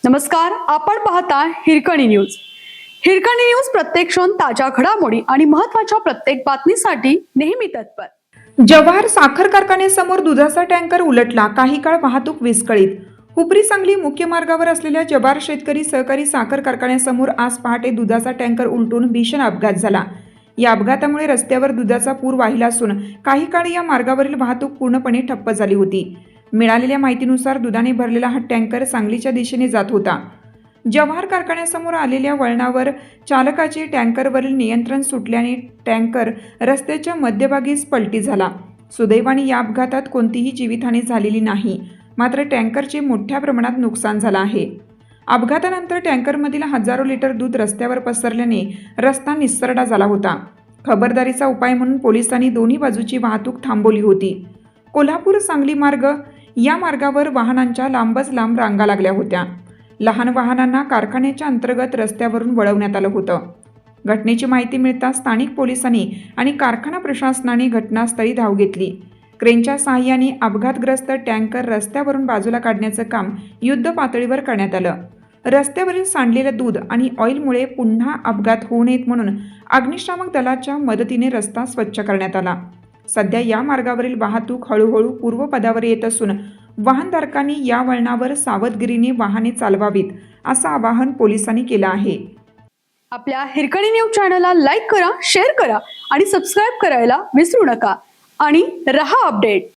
नमस्कार, आपण पाहता हिरकणी न्यूज. हिरकणी न्यूज प्रत्येक क्षण ताज्या घडामोडी आणि महत्त्वाच्या प्रत्येक बातमीसाठी नेहमी तत्पर. जव्हार साखर कारखान्यासमोर दुधाचा टँकर उलटला, काही काळ वाहतूक विस्कळीत. हुपरी सांगली मुख्य मार्गावर असलेल्या जव्हार शेतकरी सहकारी साखर कारखान्यासमोर आज पहाटे दुधाचा टँकर उलटून भीषण अपघात झाला. या अपघातामुळे रस्त्यावर दुधाचा पूर वाहिला असून काही काळ या मार्गावरील वाहतूक पूर्णपणे ठप्प झाली होती. मिळालेल्या माहितीनुसार दुधाने भरलेला हा टँकर सांगलीच्या दिशेने जात होता. जव्हार कारखान्यासमोर आलेल्या वळणावर चालकाचे टँकरवरील नियंत्रण सुटल्याने टँकर रस्त्याच्या मध्यभागीच पलटी झाला. सुदैवाने या अपघातात कोणतीही जीवितहानी झालेली नाही, मात्र टँकरचे मोठ्या प्रमाणात नुकसान झालं आहे. अपघातानंतर टँकरमधील हजारो लिटर दूध रस्त्यावर पसरल्याने रस्ता निसरडा झाला होता. खबरदारीचा उपाय म्हणून पोलिसांनी दोन्ही बाजूची वाहतूक थांबवली होती. कोल्हापूर सांगली मार्ग या मार्गावर वाहनांच्या लांबच लांब रांगा लागल्या होत्या. लहान वाहनांना कारखान्याच्या अंतर्गत रस्त्यावरून वळवण्यात आलं होतं. घटनेची माहिती मिळताच स्थानिक पोलिसांनी आणि कारखाना प्रशासनाने घटनास्थळी धाव घेतली. क्रेनच्या सहाय्याने अपघातग्रस्त टँकर रस्त्यावरून बाजूला काढण्याचं काम युद्ध पातळीवर करण्यात आलं. रस्त्यावरील सांडलेलं दूध आणि ऑइलमुळे पुन्हा अपघात होऊ नयेत म्हणून अग्निशामक दलाच्या मदतीने रस्ता स्वच्छ करण्यात आला. सध्या या मार्गावरील वाहतूक हळूहळू पूर्वपदावर येत असून वाहनधारकांनी या वळणावर सावधगिरीने वाहने चालवावीत असं आवाहन पोलिसांनी केलं आहे. आपल्या हिरकणी न्यूज चॅनलला लाईक करा, शेअर करा आणि सबस्क्राईब करायला विसरू नका आणि रहा अपडेट.